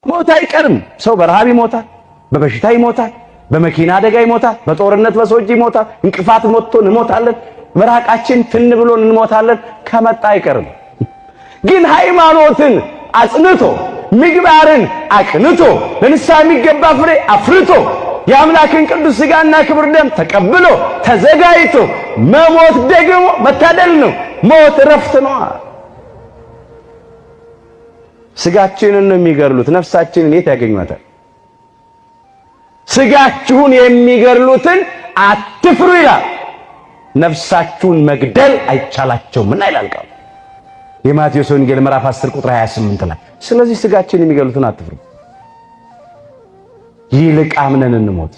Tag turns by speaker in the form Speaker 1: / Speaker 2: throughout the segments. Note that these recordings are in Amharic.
Speaker 1: ሞት አይቀርም። ሰው በረሃብ ይሞታል፣ በበሽታ ይሞታል፣ በመኪና አደጋ ይሞታል፣ በጦርነት በሰው እጅ ይሞታል። እንቅፋት ሞቶ እንሞታለን፣ ምራቃችን ትን ብሎን እንሞታለን። ከመጣ አይቀርም። ግን ሃይማኖትን አጽንቶ ምግባርን አቅንቶ ለንስሐ የሚገባ ፍሬ አፍርቶ የአምላክን ቅዱስ ሥጋና ክቡር ደም ተቀብሎ ተዘጋጅቶ መሞት ደግሞ መታደል ነው። ሞት እረፍት ነው። ሥጋችንን ነው የሚገድሉት፣ ነፍሳችንን የት ያገኟታል? ሥጋችሁን የሚገድሉትን አትፍሩ ይላል። ነፍሳችሁን መግደል አይቻላቸውምና ይላል ቃሉ የማቴዎስ ወንጌል ምዕራፍ 10 ቁጥር 28 ላይ። ስለዚህ ሥጋችንን የሚገድሉትን አትፍሩ፣ ይልቅ አምነን እንሞት።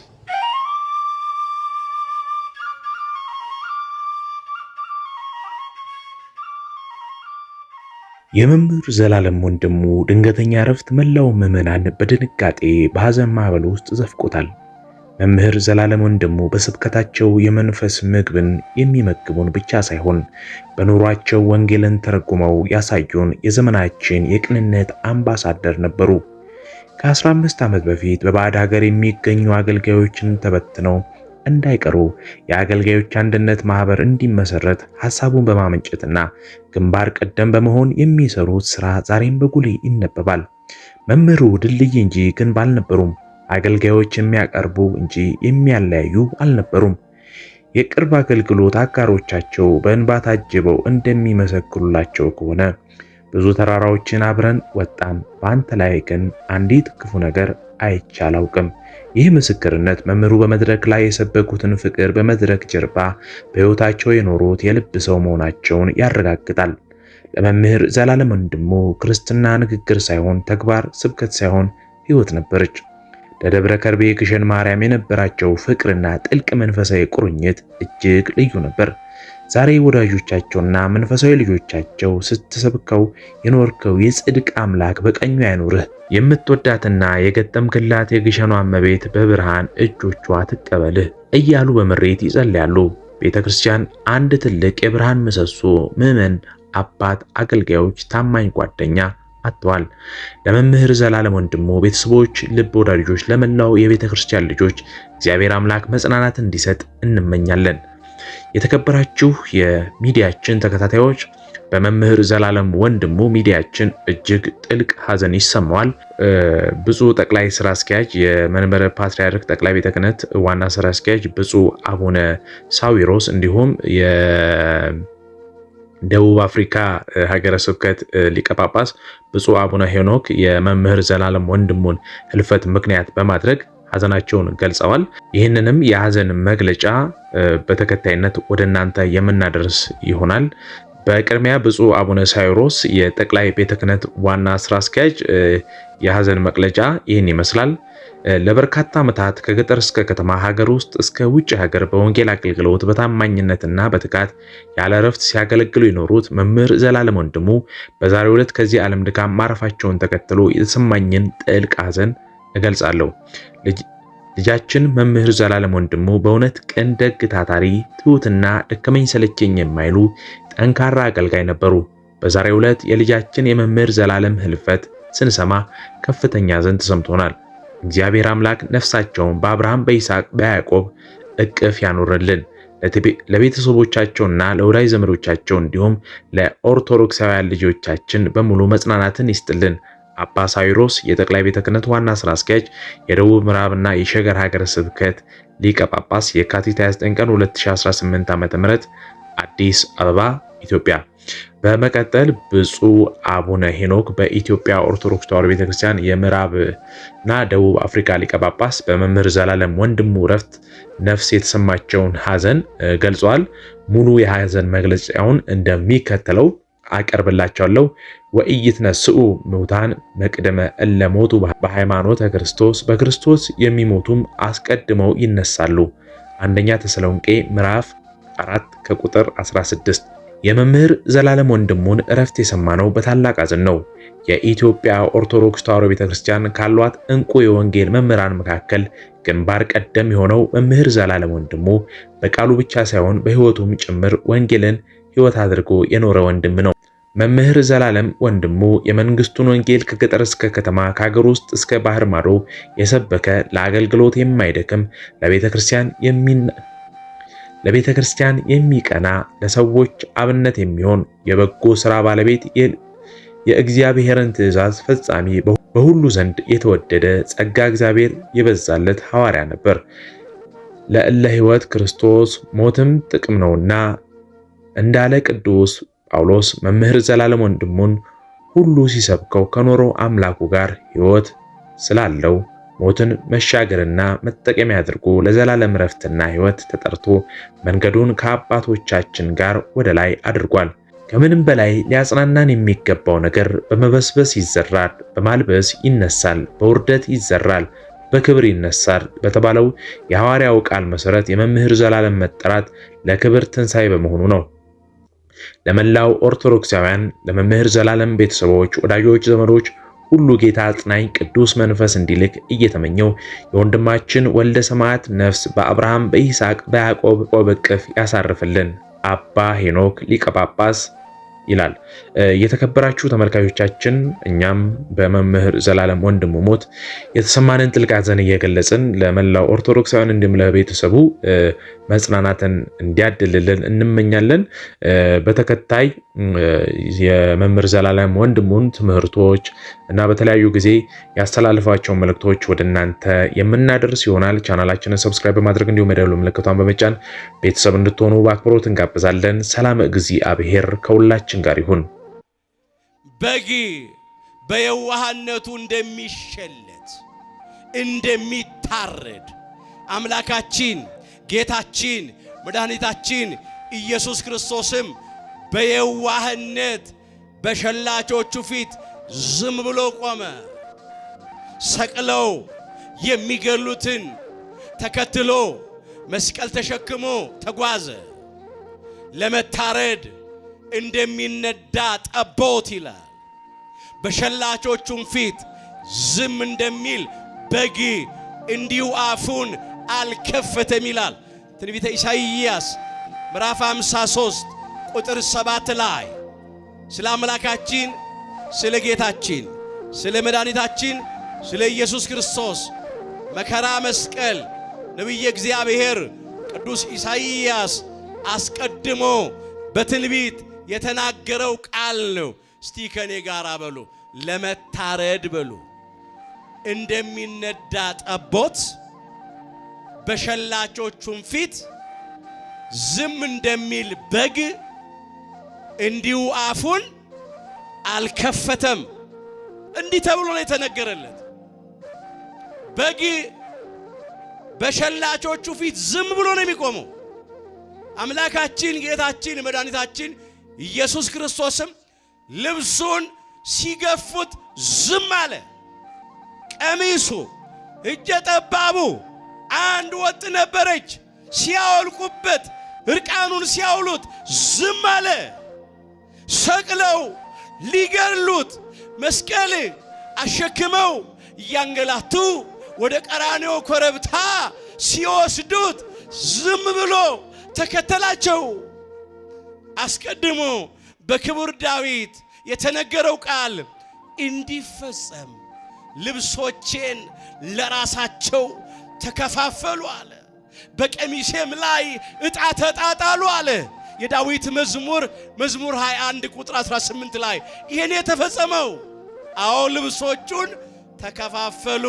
Speaker 2: የመምህር ዘላለም ወንድሙ ድንገተኛ እረፍት መላው ምዕመናን በድንጋጤ በሐዘን ማዕበል ውስጥ ዘፍቆታል። መምህር ዘላለም ወንድሙ በስብከታቸው የመንፈስ ምግብን የሚመግቡን ብቻ ሳይሆን በኑሯቸው ወንጌልን ተረጉመው ያሳዩን የዘመናችን የቅንነት አምባሳደር ነበሩ። ከ15 ዓመት በፊት በባዕድ ሀገር የሚገኙ አገልጋዮችን ተበትነው እንዳይቀሩ የአገልጋዮች አንድነት ማህበር እንዲመሰረት ሐሳቡን በማመንጨትና ግንባር ቀደም በመሆን የሚሰሩት ሥራ ዛሬም በጉልህ ይነበባል። መምህሩ ድልድይ እንጂ ግንብ አልነበሩም። አገልጋዮች የሚያቀርቡ እንጂ የሚያለያዩ አልነበሩም። የቅርብ አገልግሎት አጋሮቻቸው በእንባ ታጅበው እንደሚመሰክሩላቸው ከሆነ ብዙ ተራራዎችን አብረን ወጣን፣ በአንተ ላይ ግን አንዲት ክፉ ነገር አይቼ አላውቅም። ይህ ምስክርነት መምህሩ በመድረክ ላይ የሰበኩትን ፍቅር በመድረክ ጀርባ በሕይወታቸው የኖሩት የልብ ሰው መሆናቸውን ያረጋግጣል። ለመምህር ዘላለም ወንድሙ ክርስትና ንግግር ሳይሆን ተግባር፣ ስብከት ሳይሆን ሕይወት ነበረች። ለደብረ ከርቤ ግሸን ማርያም የነበራቸው ፍቅርና ጥልቅ መንፈሳዊ ቁርኝት እጅግ ልዩ ነበር። ዛሬ ወዳጆቻቸውና መንፈሳዊ ልጆቻቸው ስትሰብከው የኖርከው የጽድቅ አምላክ በቀኙ ያኑርህ፣ የምትወዳትና የገጠምክላት የግሸኗ እመቤት በብርሃን እጆቿ ትቀበልህ እያሉ በምሬት ይጸልያሉ። ቤተ ክርስቲያን አንድ ትልቅ የብርሃን ምሰሶ፣ ምዕመን፣ አባት፣ አገልጋዮች፣ ታማኝ ጓደኛ አጥተዋል። ለመምህር ዘላለም ወንድሙ ቤተሰቦች፣ ልብ ወዳጆች፣ ለመላው የቤተ ክርስቲያን ልጆች እግዚአብሔር አምላክ መጽናናት እንዲሰጥ እንመኛለን። የተከበራችሁ የሚዲያችን ተከታታዮች በመምህር ዘላለም ወንድሙ ሚዲያችን እጅግ ጥልቅ ሐዘን ይሰማዋል። ብፁዕ ጠቅላይ ስራ አስኪያጅ የመንበረ ፓትርያርክ ጠቅላይ ቤተ ክህነት ዋና ስራ አስኪያጅ ብፁዕ አቡነ ሳዊሮስ እንዲሁም የደቡብ አፍሪካ ሀገረ ስብከት ሊቀ ጳጳስ ብፁዕ አቡነ ሄኖክ የመምህር ዘላለም ወንድሙን ህልፈት ምክንያት በማድረግ ሐዘናቸውን ገልጸዋል። ይህንንም የሐዘን መግለጫ በተከታይነት ወደ እናንተ የምናደርስ ይሆናል። በቅድሚያ ብፁዕ አቡነ ሳዊሮስ የጠቅላይ ቤተ ክህነት ዋና ስራ አስኪያጅ የሐዘን መግለጫ ይህን ይመስላል። ለበርካታ ዓመታት ከገጠር እስከ ከተማ፣ ሀገር ውስጥ እስከ ውጭ ሀገር በወንጌል አገልግሎት በታማኝነትና በትጋት ያለ እረፍት ሲያገለግሉ የኖሩት መምህር ዘላለም ወንድሙ በዛሬው ዕለት ከዚህ ዓለም ድካም ማረፋቸውን ተከትሎ የተሰማኝን ጥልቅ ሐዘን እገልጻለሁ። ልጃችን መምህር ዘላለም ወንድሙ በእውነት ቅን፣ ደግ፣ ታታሪ፣ ትሁትና ደከመኝ ሰለቸኝ የማይሉ ጠንካራ አገልጋይ ነበሩ። በዛሬው ዕለት የልጃችን የመምህር ዘላለም ህልፈት ስንሰማ ከፍተኛ ሐዘን ተሰምቶናል። እግዚአብሔር አምላክ ነፍሳቸውን በአብርሃም፣ በይስሐቅ፣ በያዕቆብ እቅፍ ያኖርልን። ለቤተሰቦቻቸውና ለወዳጅ ዘመዶቻቸው እንዲሁም ለኦርቶዶክሳውያን ልጆቻችን በሙሉ መጽናናትን ይስጥልን። አባ ሳዊሮስ የጠቅላይ ቤተ ክህነት ዋና ስራ አስኪያጅ የደቡብ ምዕራብና የሸገር ሀገረ ስብከት ሊቀ ጳጳስ የካቲት 29 ቀን 2018 ዓ.ም አዲስ አበባ ኢትዮጵያ። በመቀጠል ብፁዕ አቡነ ሄኖክ በኢትዮጵያ ኦርቶዶክስ ተዋሕዶ ቤተክርስቲያን የምዕራብና ደቡብ አፍሪካ ሊቀ ጳጳስ በመምህር ዘላለም ወንድሙ ዕረፍት ነፍስ የተሰማቸውን ሐዘን ገልጸዋል። ሙሉ የሐዘን መግለጫውን እንደሚከተለው አቀርብላችኋለሁ። ወኢይትነስኡ ሙታን መቅደመ እለ ሞቱ በሃይማኖተ ክርስቶስ፣ በክርስቶስ የሚሞቱም አስቀድመው ይነሳሉ። አንደኛ ተሰሎንቄ ምዕራፍ 4 ከቁጥር 16። የመምህር ዘላለም ወንድሙን ዕረፍት የሰማነው በታላቅ ሐዘን ነው። የኢትዮጵያ ኦርቶዶክስ ተዋሕዶ ቤተክርስቲያን ካሏት እንቁ የወንጌል መምህራን መካከል ግንባር ቀደም የሆነው መምህር ዘላለም ወንድሙ በቃሉ ብቻ ሳይሆን በሕይወቱም ጭምር ወንጌልን ሕይወት አድርጎ የኖረ ወንድም ነው። መምህር ዘላለም ወንድሙ የመንግስቱን ወንጌል ከገጠር እስከ ከተማ ከሀገር ውስጥ እስከ ባህር ማዶ የሰበከ ለአገልግሎት የማይደክም ለቤተ ክርስቲያን የሚቀና ለሰዎች አብነት የሚሆን የበጎ ሥራ ባለቤት የእግዚአብሔርን ትእዛዝ ፈጻሚ በሁሉ ዘንድ የተወደደ ጸጋ እግዚአብሔር የበዛለት ሐዋርያ ነበር። ለእለ ሕይወት ክርስቶስ ሞትም ጥቅም ነውና እንዳለ ቅዱስ ጳውሎስ መምህር ዘላለም ወንድሙን ሁሉ ሲሰብከው ከኖረው አምላኩ ጋር ሕይወት ስላለው ሞትን መሻገርና መጠቀሚያ አድርጎ ለዘላለም ረፍትና ሕይወት ተጠርቶ መንገዱን ከአባቶቻችን ጋር ወደ ላይ አድርጓል። ከምንም በላይ ሊያጽናናን የሚገባው ነገር በመበስበስ ይዘራል፣ በማልበስ ይነሳል፣ በውርደት ይዘራል፣ በክብር ይነሳል በተባለው የሐዋርያው ቃል መሰረት የመምህር ዘላለም መጠራት ለክብር ትንሣኤ በመሆኑ ነው። ለመላው ኦርቶዶክሳውያን፣ ለመምህር ዘላለም ቤተሰቦች፣ ወዳጆች፣ ዘመዶች ሁሉ ጌታ አጽናኝ ቅዱስ መንፈስ እንዲልክ እየተመኘው የወንድማችን ወልደ ሰማዕት ነፍስ በአብርሃም በይስሐቅ በያዕቆብ እቅፍ ያሳርፍልን። አባ ሄኖክ ሊቀ ጳጳስ ይላል። የተከበራችሁ ተመልካቾቻችን እኛም በመምህር ዘላለም ወንድሙ ሞት የተሰማንን ጥልቅ ሐዘን እየገለጽን ለመላው ኦርቶዶክሳውያን እንዲሁም ለቤተሰቡ መጽናናትን እንዲያድልልን እንመኛለን። በተከታይ የመምህር ዘላለም ወንድሙን ትምህርቶች እና በተለያዩ ጊዜ ያስተላልፋቸው መልእክቶች ወደ እናንተ የምናደርስ ይሆናል። ቻናላችንን ሰብስክራይብ በማድረግ እንዲሁም የደወል ምልክቷን በመጫን ቤተሰብ እንድትሆኑ በአክብሮት እንጋብዛለን። ሰላም እግዚአብሔር ከሁላችን ጋር ይሁን።
Speaker 3: በግ በየዋህነቱ እንደሚሸለት እንደሚታረድ አምላካችን ጌታችን መድኃኒታችን ኢየሱስ ክርስቶስም በየዋህነት በሸላቾቹ ፊት ዝም ብሎ ቆመ። ሰቅለው የሚገሉትን ተከትሎ መስቀል ተሸክሞ ተጓዘ። ለመታረድ እንደሚነዳ ጠቦት ይላል። በሸላቾቹም ፊት ዝም እንደሚል በግ እንዲሁ አፉን አልከፈተም ይላል ትንቢተ ኢሳይያስ ምዕራፍ 53 ቁጥር 7 ላይ ስለ አምላካችን ስለ ጌታችን ስለ መድኃኒታችን ስለ ኢየሱስ ክርስቶስ መከራ መስቀል ነቢየ እግዚአብሔር ቅዱስ ኢሳይያስ አስቀድሞ በትንቢት የተናገረው ቃል ነው። እስቲ ከኔ ጋር በሉ፣ ለመታረድ በሉ። እንደሚነዳ ጠቦት በሸላቾቹም ፊት ዝም እንደሚል በግ እንዲሁ አፉን አልከፈተም። እንዲህ ተብሎ ነው የተነገረለት። በግ በሸላቾቹ ፊት ዝም ብሎ ነው የሚቆመው። አምላካችን ጌታችን መድኃኒታችን ኢየሱስ ክርስቶስም ልብሱን ሲገፉት ዝም አለ። ቀሚሱ እጀ ጠባቡ አንድ ወጥ ነበረች። ሲያወልቁበት እርቃኑን ሲያውሉት ዝም አለ። ሰቅለው ሊገሉት መስቀል አሸክመው እያንገላቱ ወደ ቀራንዮ ኮረብታ ሲወስዱት ዝም ብሎ ተከተላቸው። አስቀድሞ በክቡር ዳዊት የተነገረው ቃል እንዲፈጸም ልብሶቼን ለራሳቸው ተከፋፈሉ አለ። በቀሚሴም ላይ ዕጣ ተጣጣሉ አለ። የዳዊት መዝሙር 21 ቁጥር 18 ላይ ይሄን የተፈጸመው። አዎ ልብሶቹን ተከፋፈሉ፣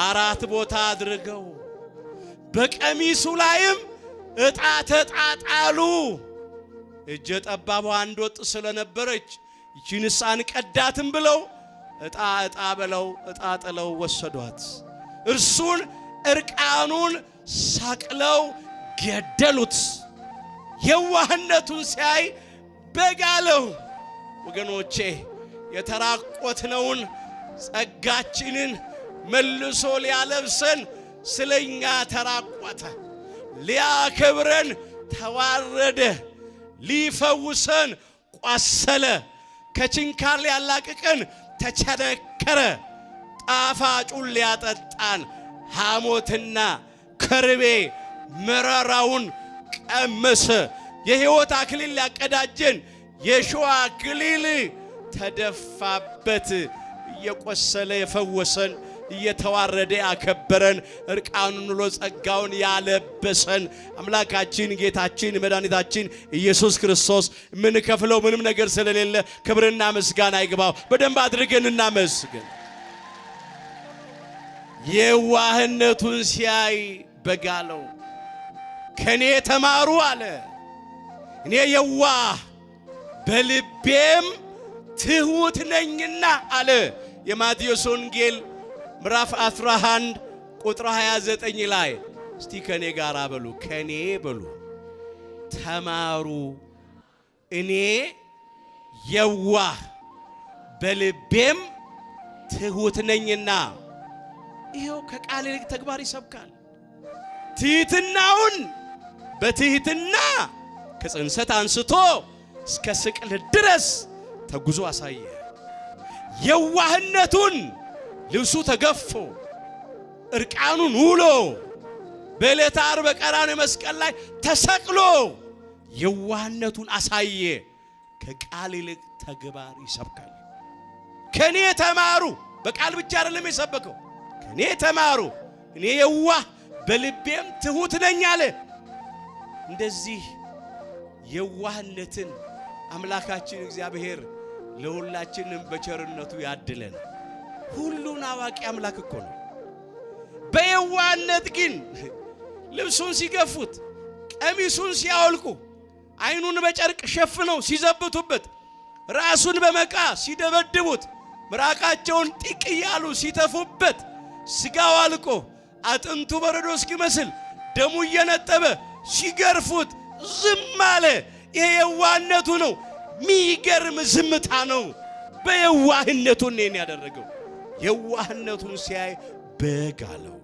Speaker 3: 4 ቦታ አድርገው። በቀሚሱ ላይም ዕጣ ተጣጣሉ። እጀ ጠባቧ አንድ ወጥ ስለነበረች ይህንስ አንቀዳትም ብለው ዕጣ ብለው ዕጣ ጥለው ወሰዷት። እርሱን እርቃኑን ሰቅለው ገደሉት። የዋህነቱን ሲያይ በግ አለው። ወገኖቼ የተራቆትነውን ጸጋችንን መልሶ ሊያለብሰን ስለኛ ተራቆተ። ሊያከብረን ተዋረደ። ሊፈውሰን ቆሰለ። ከችንካር ሊያላቅቀን ተቸነከረ። ጣፋጩን ሊያጠጣን ሐሞትና ከርቤ መራራውን ቀመሰ። የሕይወት አክሊል ሊያቀዳጀን የሸዋ አክሊል ተደፋበት። እየቆሰለ የፈወሰን እየተዋረደ ያከበረን እርቃኑን ውሎ ጸጋውን ያለበሰን አምላካችን ጌታችን መድኃኒታችን ኢየሱስ ክርስቶስ ምን ከፍለው ምንም ነገር ስለሌለ ክብርና ምስጋና ይግባው። በደንብ አድርገን እናመስግን። የዋህነቱን ሲያይ በጋለው ከኔ ተማሩ አለ። እኔ የዋህ በልቤም ትሁት ነኝና አለ። የማቴዎስ ወንጌል ምዕራፍ 11 ቁጥር 29 ላይ እስቲ ከኔ ጋር በሉ፣ ከኔ በሉ ተማሩ እኔ የዋህ በልቤም ትሁት ነኝና። ይሄው ከቃል ይልቅ ተግባር ይሰብካል። ትህትናውን በትህትና ከጽንሰት አንስቶ እስከ ስቅለት ድረስ ተጉዞ አሳየ። የዋህነቱን ልብሱ ተገፎ እርቃኑን ውሎ በዕለተ ዓርብ በቀራንዮ መስቀል ላይ ተሰቅሎ የዋህነቱን አሳየ። ከቃል ይልቅ ተግባር ይሰብካል። ከኔ ተማሩ በቃል ብቻ አይደለም የሰበከው። ከኔ ተማሩ እኔ የዋህ በልቤም ትሁት ነኝ አለ። እንደዚህ የዋህነትን አምላካችን እግዚአብሔር ለሁላችንም በቸርነቱ ያድለን። ሁሉን አዋቂ አምላክ እኮ ነው። በየዋህነት ግን ልብሱን ሲገፉት፣ ቀሚሱን ሲያወልቁ፣ አይኑን በጨርቅ ሸፍነው ሲዘብቱበት፣ ራሱን በመቃ ሲደበድቡት፣ ምራቃቸውን ጢቅ እያሉ ሲተፉበት፣ ስጋው አልቆ አጥንቱ በረዶ እስኪመስል ደሙ እየነጠበ ሲገርፉት ዝም አለ። ይሄ የዋህነቱ ነው። ሚገርም ዝምታ ነው። በየዋህነቱ ነው ያደረገው። የዋህነቱን ሲያይ በጋለው።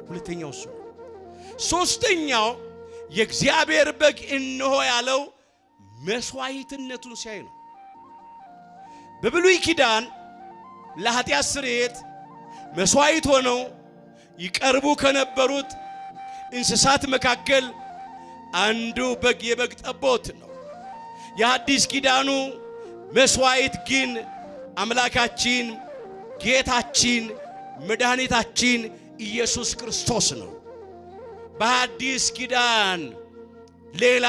Speaker 3: ሁለተኛው እሱ። ሶስተኛው የእግዚአብሔር በግ እነሆ ያለው መስዋዕትነቱን ሲያይ ነው። በብሉይ ኪዳን ለኃጢአት ስርየት መስዋዕት ሆነው ይቀርቡ ከነበሩት እንስሳት መካከል አንዱ በግ የበግ ጠቦት ነው። የሐዲስ ኪዳኑ መስዋዕት ግን አምላካችን ጌታችን መድኃኒታችን ኢየሱስ ክርስቶስ ነው። በሐዲስ ኪዳን ሌላ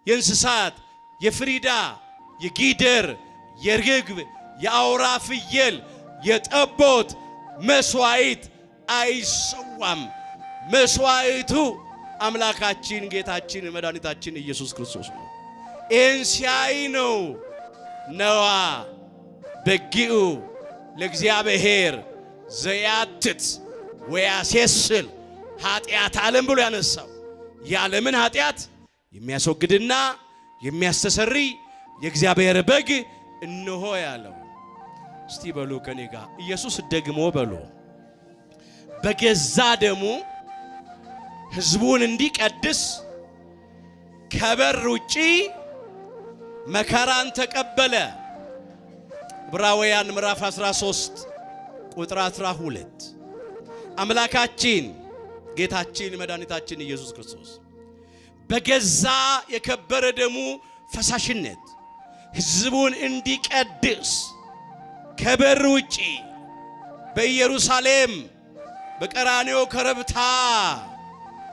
Speaker 3: የእንስሳት የፍሪዳ፣ የጊደር፣ የርግብ፣ የአውራ ፍየል፣ የጠቦት መስዋዕት አይሰዋም። መስዋዕቱ አምላካችን ጌታችን መድኃኒታችን ኢየሱስ ክርስቶስ ነው። ይህን ሲያይ ነው ነዋ በጊኡ ለእግዚአብሔር ዘያትት ወያሴስል ኃጢአት ዓለም ብሎ ያነሳው። የዓለምን ኃጢአት የሚያስወግድና የሚያስተሰሪ የእግዚአብሔር በግ እነሆ ያለው። እስቲ በሉ ከኔ ጋር ኢየሱስ ደግሞ በሉ በገዛ ደሙ ሕዝቡን እንዲቀድስ ከበር ውጪ መከራን ተቀበለ። ዕብራውያን ምዕራፍ 13 ቁጥር 12 አምላካችን ጌታችን መድኃኒታችን ኢየሱስ ክርስቶስ በገዛ የከበረ ደሙ ፈሳሽነት ሕዝቡን እንዲቀድስ ከበር ውጪ በኢየሩሳሌም በቀራንዮ ኮረብታ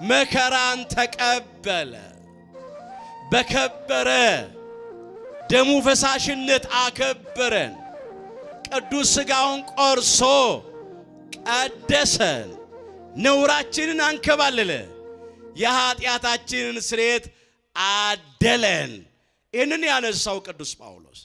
Speaker 3: መከራን ተቀበለ። በከበረ ደሙ ፈሳሽነት አከበረን። ቅዱስ ሥጋውን ቆርሶ ቀደሰን። ነውራችንን አንከባለለ። የኃጢአታችንን ስርየት አደለን። ይህንን ያነሳው ቅዱስ ጳውሎስ